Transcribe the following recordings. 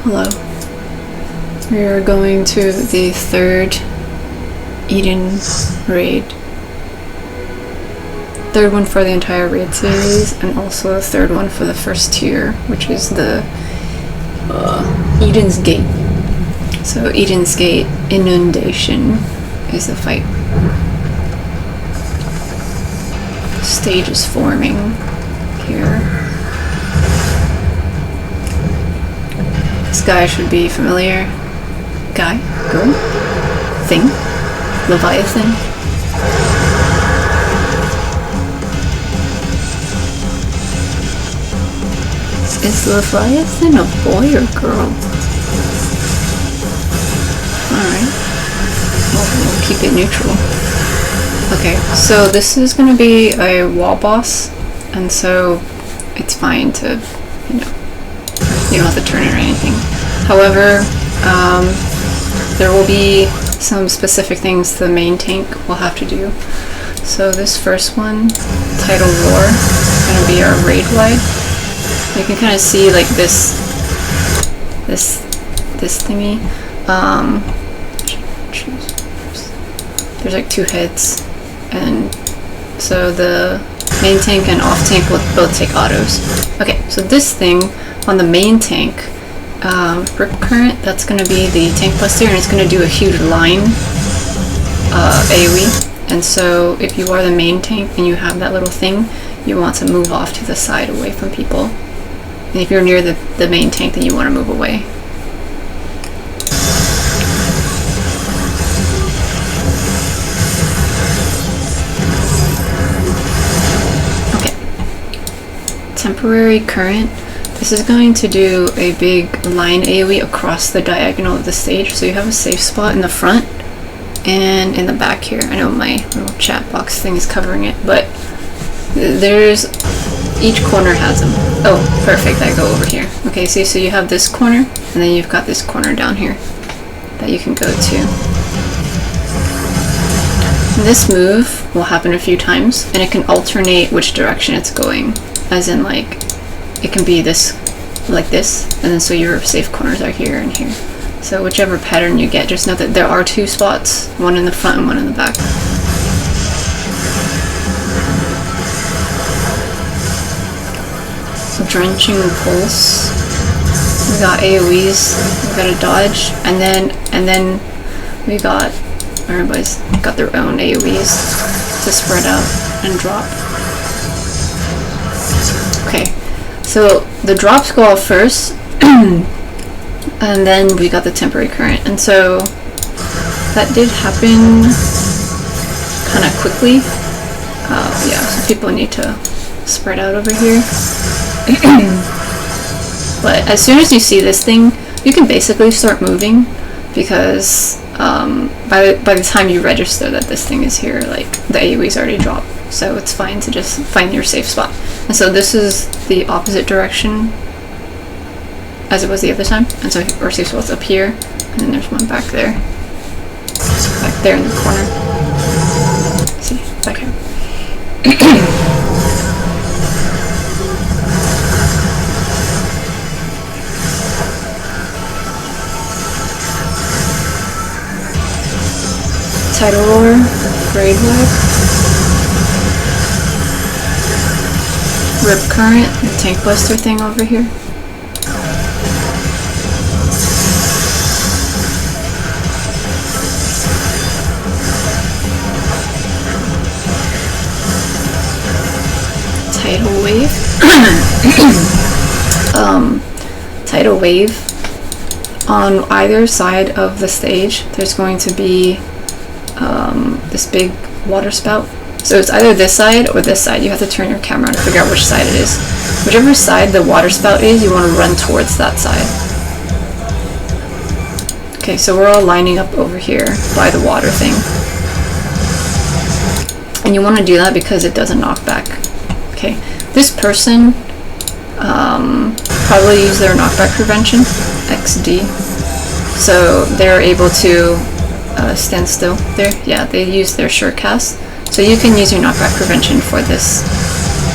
Hello. We are going to the third Eden raid. Third one for the entire raid series, and also the third one for the first tier, which is the Eden's Gate. So Eden's Gate Inundation is the fight. Stage is forming here. This guy should be familiar. Guy? Girl? Thing? Leviathan? Is Leviathan a boy or girl? Alright. We'll keep it neutral. Okay, so this is going to be a wall boss, and so it's fine to, you don't have to turn it or anything. However, there will be some specific things the main tank will have to do. So this first one, Tidal Roar, is going to be our raid wide. You can kind of see like this thingy. There's like two heads, and so the main tank and off tank will both take autos. Okay, so this thing on the main tank, Rip Current, that's going to be the tank buster, and it's going to do a huge line AoE. And so if you are the main tank and you have that little thing, you want to move off to the side away from people. And if you're near the main tank, then you want to move away. Temporary current. This is going to do a big line AoE across the diagonal of the stage, so you have a safe spot in the front and in the back here. I know my little chat box thing is covering it, but each corner has them. Oh, perfect, I go over here. Okay, see, so you have this corner, and then you've got this corner down here that you can go to. This move will happen a few times, and it can alternate which direction it's going. As in, like, it can be this, like this, and then so your safe corners are here and here. So whichever pattern you get, just know that there are two spots, one in the front and one in the back. So Drenching Pulse. We got AoEs, we got a dodge, and then we got, everybody's got their own AoEs to spread out and drop. Okay, so the drops go off first, and then we got the temporary current, and so that did happen kind of quickly. Yeah, so people need to spread out over here. But as soon as you see this thing, you can basically start moving, because by the time you register that this thing is here, like, the AoE's already dropped. So it's fine to just find your safe spot. And so this is the opposite direction as it was the other time. And so our safe spot's up here, and then there's one back there. Back there in the corner. See, back here. Tidal Roar, Raid Web. Rip Current, the tank buster thing over here. Tidal Wave. Tidal Wave. On either side of the stage, there's going to be this big water spout. So it's either this side or this side. You have to turn your camera to figure out which side it is. Whichever side the water spout is, you want to run towards that side. Okay, so we're all lining up over here by the water thing. And you want to do that because it doesn't knock back. Okay, this person probably use their knockback prevention, XD. So they're able to stand still there. Yeah, they use their sure cast. So you can use your knockback prevention for this.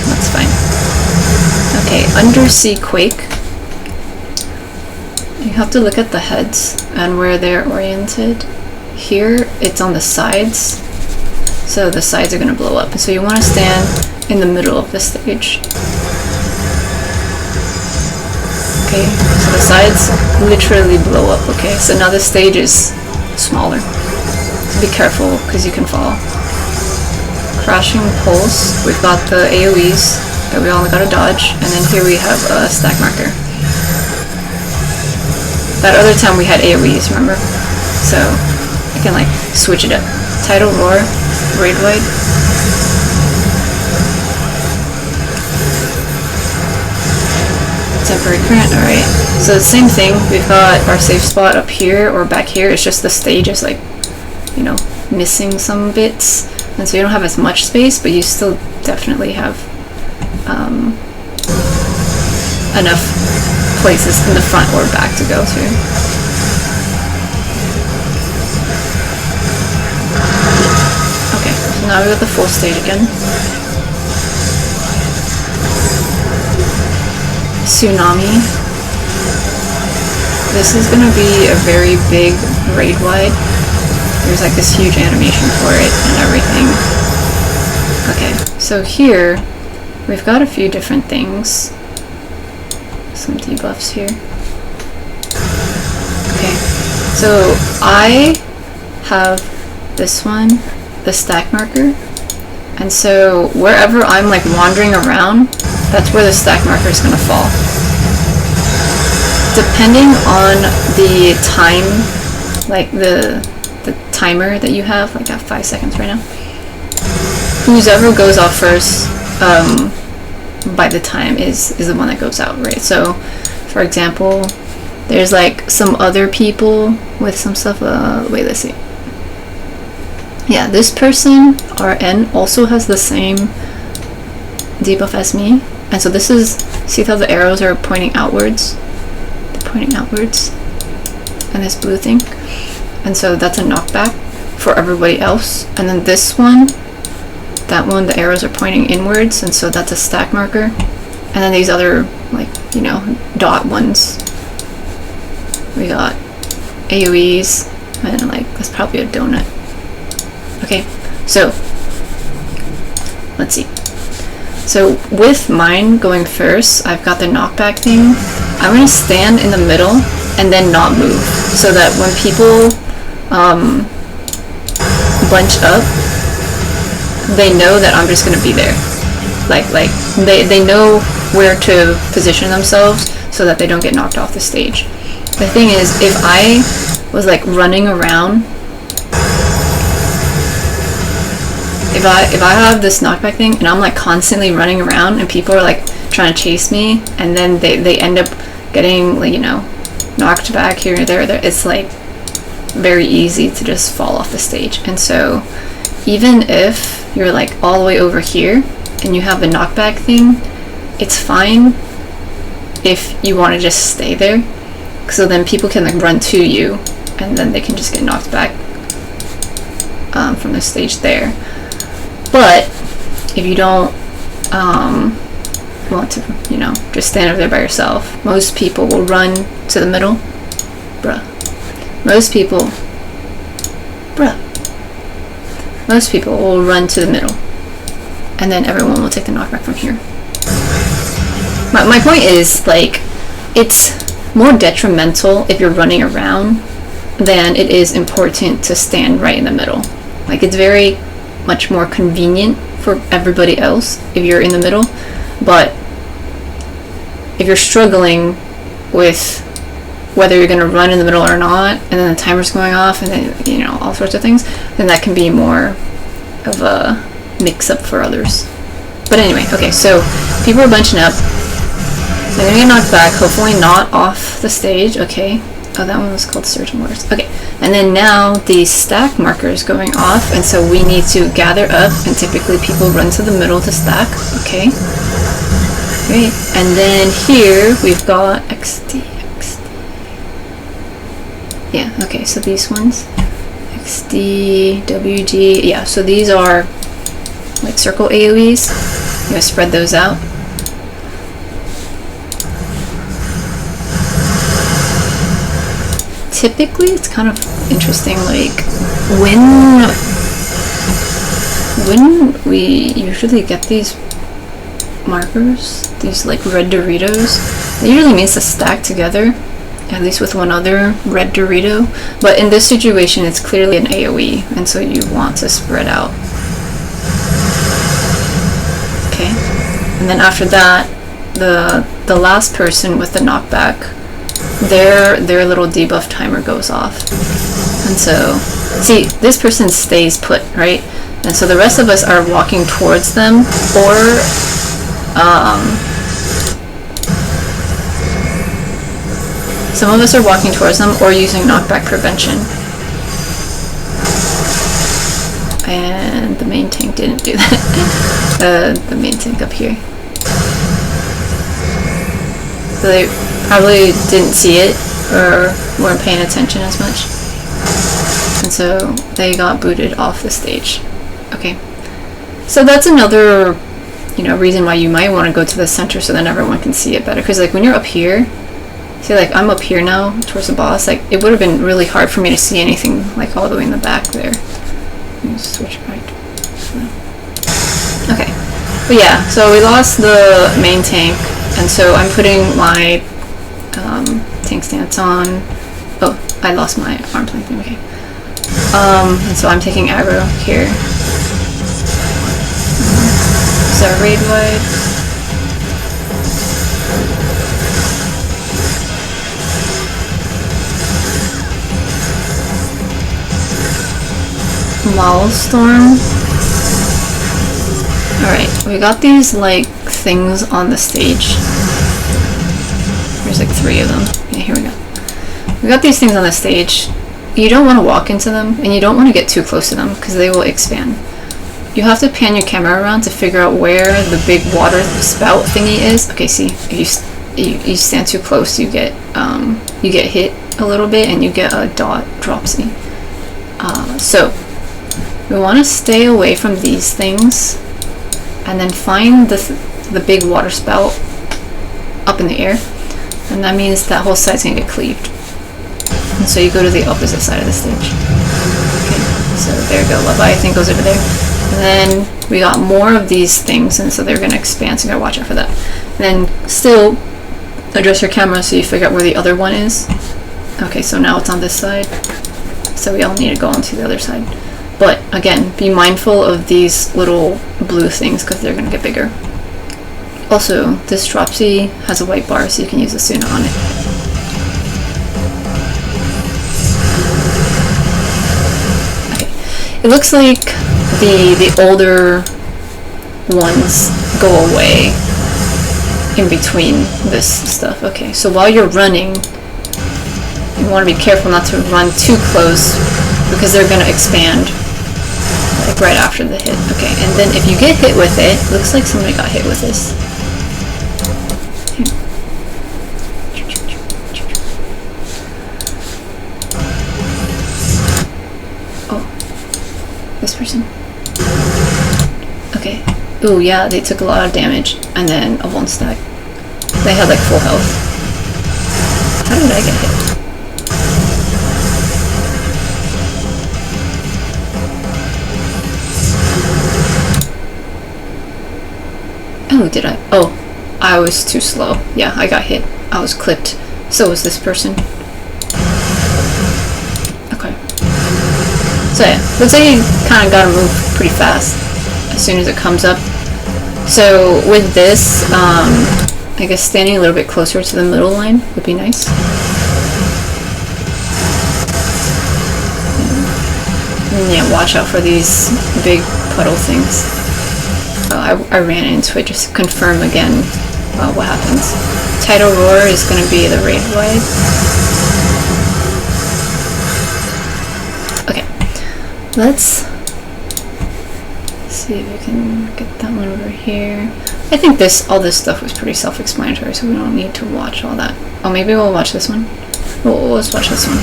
That's fine. Okay, Undersea Quake. You have to look at the heads and where they're oriented. Here, it's on the sides, so the sides are going to blow up. So you want to stand in the middle of the stage. Okay, so the sides literally blow up, okay? So now the stage is smaller. So be careful, because you can fall. Crashing Pulse, we've got the AoEs that we all gotta dodge, and then here we have a stack marker. That other time we had AoEs, remember? So, I can like switch it up. Tidal Roar, Raid Wide. Temporary Current, alright. So the same thing, we've got our safe spot up here or back here, it's just the stage is like, you know, missing some bits. And so you don't have as much space, but you still definitely have enough places in the front or back to go to. Okay, so now we've got the full stage again. Tsunami. This is going to be a very big raid wide. There's like this huge animation for it and everything. Okay, so here we've got a few different things. Some debuffs here. Okay, so I have this one, the stack marker, and so wherever I'm like wandering around, that's where the stack marker is going to fall. Depending on the time, like the timer that you have, like at 5 seconds right now, whoever goes off first by the time is the one that goes out, right? So for example, there's like some other people with some stuff. Wait, let's see. Yeah, this person RN also has the same debuff as me, and so this is, see how the arrows are pointing outwards? They're pointing outwards, and this blue thing. And so that's a knockback for everybody else. And then this one, that one, the arrows are pointing inwards, and so that's a stack marker. And then these other, like, you know, dot ones. We got AoEs, and like, that's probably a donut. Okay, so, let's see. So with mine going first, I've got the knockback thing. I'm gonna stand in the middle and then not move, so that when people bunch up, they know that I'm just gonna be there. Like they know where to position themselves so that they don't get knocked off the stage. The thing is, if I was like running around, if I have this knockback thing and I'm like constantly running around and people are like trying to chase me, and then they end up getting, like, you know, knocked back here and there, it's like very easy to just fall off the stage. And so even if you're like all the way over here and you have the knockback thing, it's fine if you want to just stay there, so then people can like run to you and then they can just get knocked back from the stage there. But if you don't want to, you know, just stand over there by yourself, most people will run to the middle. Most people will run to the middle, and then everyone will take the knockback from here. My point is, like, it's more detrimental if you're running around than it is important to stand right in the middle. Like, it's very much more convenient for everybody else if you're in the middle, but if you're struggling with whether you're going to run in the middle or not, and then the timer's going off, and then, you know, all sorts of things, then that can be more of a mix-up for others. But anyway, okay, so people are bunching up. They're going to get knocked back, hopefully not off the stage, okay. Oh, that one was called Surgeon Wars. Okay, and then now the stack marker is going off, and so we need to gather up, and typically people run to the middle to stack, okay. Great, and then here we've got XD. Yeah, okay, so these ones, XD, WG, yeah, so these are like circle AoEs. I'm gonna spread those out. typically it's kind of interesting, like when we usually get these markers, these like red Doritos, it usually means to stack together, at least with one other red Dorito, but in this situation it's clearly an AoE, and so you want to spread out. Okay, and then after that, the last person with the knockback, their little debuff timer goes off, and so see, this person stays put, right? And so the rest of us are walking towards them, or some of us are walking towards them or using knockback prevention. And the main tank didn't do that. The main tank up here. So they probably didn't see it or weren't paying attention as much. And so they got booted off the stage. Okay. So that's another, you know, reason why you might want to go to the center so that everyone can see it better. Because like when you're up here, see, like I'm up here now towards the boss, like it would have been really hard for me to see anything like all the way in the back there. Let me switch right. Okay, but yeah, so we lost the main tank, and so I'm putting my tank stance on. Oh, I lost my arm playing thing. Okay. And so I'm taking aggro here. Is that raid wide? Milestone. Alright, we got these like things on the stage. There's like 3 of them. Yeah, here we go. We got these things on the stage. You don't want to walk into them, and you don't want to get too close to them because they will expand. You have to pan your camera around to figure out where the big water spout thingy is. Okay, see, if you stand too close, you get hit a little bit, and you get a dropsy. So we want to stay away from these things, and then find the big water spout up in the air, and that means that whole side's gonna get cleaved. And so you go to the opposite side of the stage. Okay, so there you go. Leviathan goes over there. And then we got more of these things, and so they're gonna expand, so you gotta watch out for that. And then still adjust your camera so you figure out where the other one is. Okay, so now it's on this side. So we all need to go onto the other side. But again, be mindful of these little blue things because they're gonna get bigger. Also, this dropsy has a white bar, so you can use the Suna on it. It looks like the older ones go away in between this stuff. Okay, so while you're running, you want to be careful not to run too close because they're going to expand like right after the hit. Okay, and then if you get hit with it, looks like somebody got hit with this. This person. Okay. Ooh, yeah, they took a lot of damage, and then a 1 stack. They had like full health. How did I get hit? Oh, did I? Oh, I was too slow. Yeah, I got hit. I was clipped. So was this person. So yeah, looks like you kind of gotta move pretty fast as soon as it comes up. So with this, I guess standing a little bit closer to the middle line would be nice. And yeah, watch out for these big puddle things. I ran into it just to confirm again what happens. Tidal Roar is going to be the raid wide. Let's see if we can get that one over here. I think all this stuff was pretty self-explanatory, so we don't need to watch all that. Oh, maybe we'll watch this one. Let's watch this one.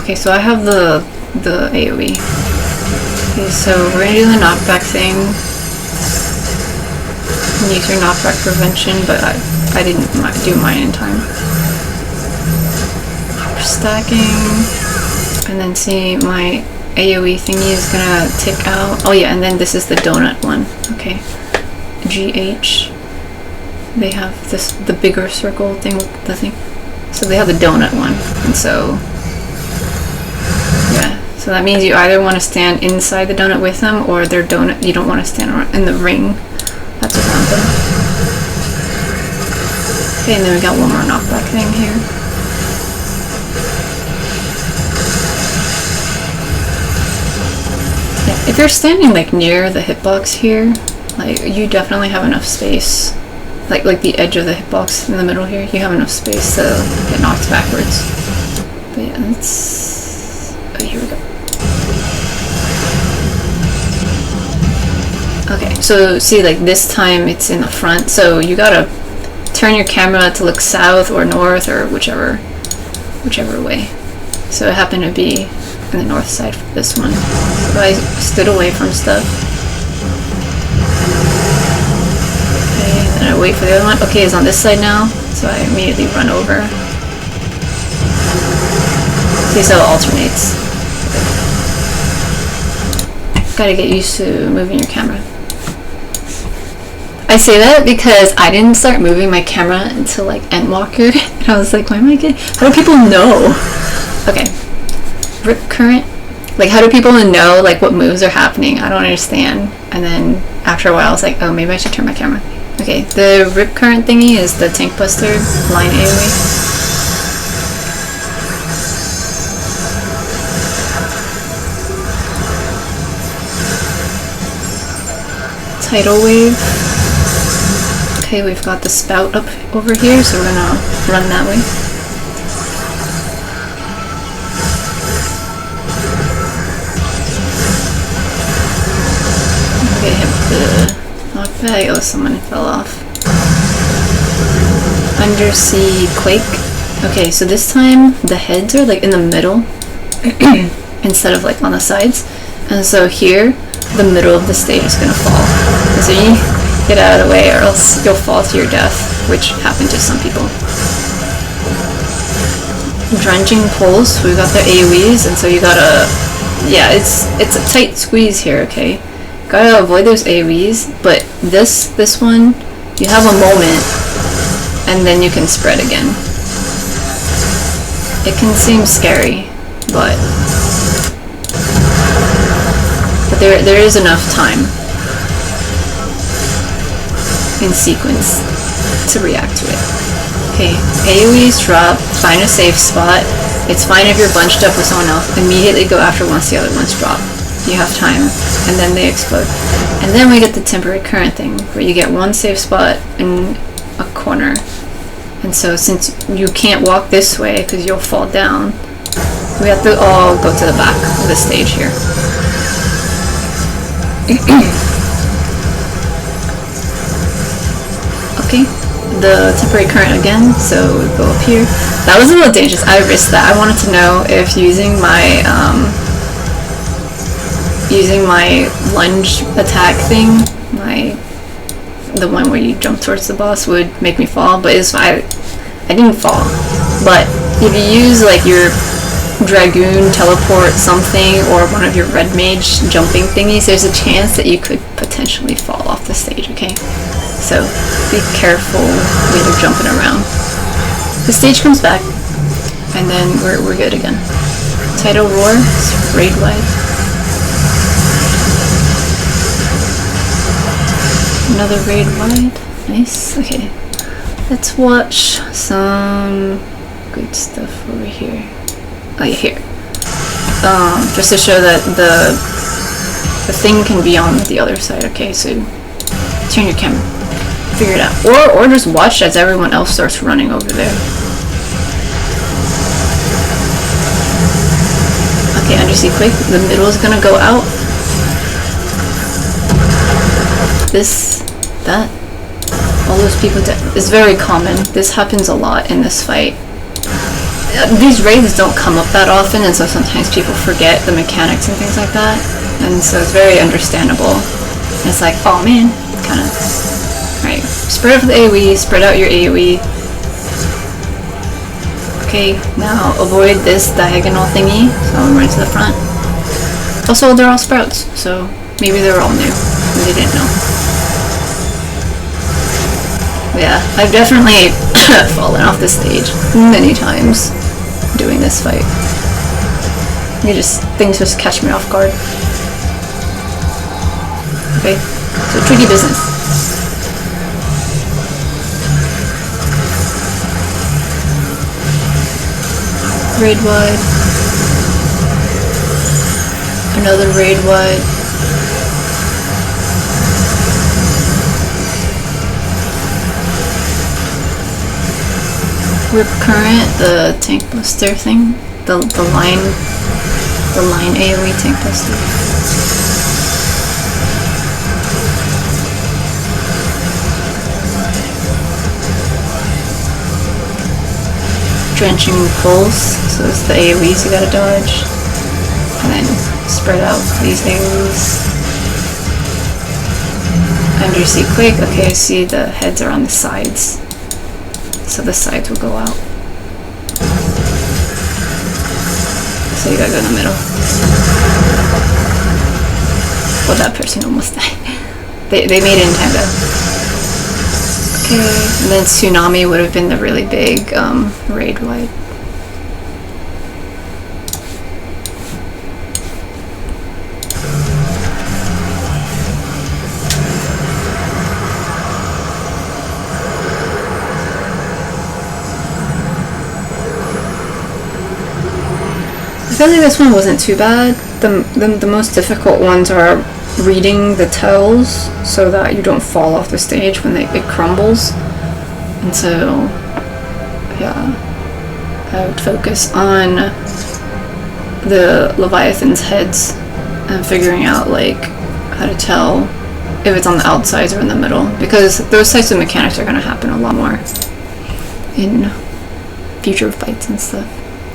Okay, so I have the AoE. Okay, so we're gonna do the knockback thing. can use your knockback prevention, but I didn't do mine in time. Stacking, and then see my AoE thingy is gonna tick out. Oh yeah, and then this is the donut one. Okay, GH. They have the bigger circle thing with the thing. So they have the donut one, and so yeah. So that means you either want to stand inside the donut with them, or their donut. You don't want to stand in the ring. That's what happened. Okay, and then we got one more knockback thing here. If you're standing like near the hitbox here, like you definitely have enough space. Like the edge of the hitbox in the middle here, you have enough space to get knocked backwards. But yeah, let's. Oh, here we go. Okay, so see, like this time it's in the front, so you gotta turn your camera to look south or north or whichever way. So it happened to be in the north side for this one. So I stood away from stuff. Okay, and then I wait for the other one. Okay, it's on this side now, so I immediately run over. See, so it alternates. Gotta get used to moving your camera. I say that because I didn't start moving my camera until like Endwalker, and I was like, why am I getting? How do people know? Okay, rip current. Like, how do people know like what moves are happening? I don't understand. And then after a while, I was like, oh, maybe I should turn my camera. Okay, the rip current thingy is the tank buster line AoE. Tidal wave. Okay, we've got the spout up over here, so we're gonna run that way. Okay, hit the knockback. Oh, someone fell off. Undersea quake. Okay, so this time the heads are like in the middle instead of like on the sides, and so here the middle of the stage is gonna fall. So you get out of the way or else you'll fall to your death, which happened to some people. Drenching pulls, we've got the AoEs, and so you gotta, yeah, it's a tight squeeze here, okay? Gotta avoid those AoEs, but this one, you have a moment, and then you can spread again. It can seem scary, but there is enough time in sequence to react to it. Okay, AoEs drop, find a safe spot. It's fine if you're bunched up with someone else. Immediately go after once the other ones drop. You have time, and then they explode. And then we get the temporary current thing, where you get one safe spot in a corner. And so since you can't walk this way because you'll fall down, we have to all go to the back of the stage here. Okay, the temporary current again, so we go up here. That was a little dangerous. I risked that. I wanted to know if using my lunge attack thing, the one where you jump towards the boss, would make me fall, but I didn't fall. But if you use like your Dragoon teleport something or one of your red mage jumping thingies, there's a chance that you could potentially fall off the stage, okay? So be careful when you're jumping around. The stage comes back, and then we're good again. Tidal roar, raid wide. Another raid wide, nice. Okay, let's watch some good stuff over here. Oh yeah, here. Just to show that the thing can be on the other side. Okay, so turn your camera, figure it out, or just watch as everyone else starts running over there. Okay, undersea quick. The middle is gonna go out. All those people dead. It's very common. This happens a lot in this fight. These raids don't come up that often, and so sometimes people forget the mechanics and things like that, and so it's very understandable. And it's like, oh man, kind of. Alright, spread out the AoE, spread out your AoE. Okay, now avoid this diagonal thingy, so I'm right to the front. Also, they're all sprouts, so maybe they were all new and they didn't know. Yeah, I've definitely fallen off the stage many times doing this fight. Things just catch me off guard. Okay, so tricky business. Raid wide. Another raid wide. Rip current, the tank buster thing. The line AoE tank buster. Drenching pulse, so it's the AoEs you gotta dodge. And then spread out these AoEs. Undersea Quake, okay, I see the heads are on the sides. So the sides will go out. So you gotta go in the middle. Well, that person almost died. They made it in time though. Okay, and then Tsunami would have been the really big raid wide. I feel like this one wasn't too bad. The most difficult ones are reading the tells so that you don't fall off the stage when it crumbles. And so, yeah, I would focus on the Leviathan's heads and figuring out like how to tell if it's on the outsides or in the middle, because those types of mechanics are going to happen a lot more in future fights and stuff.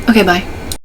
Okay, bye.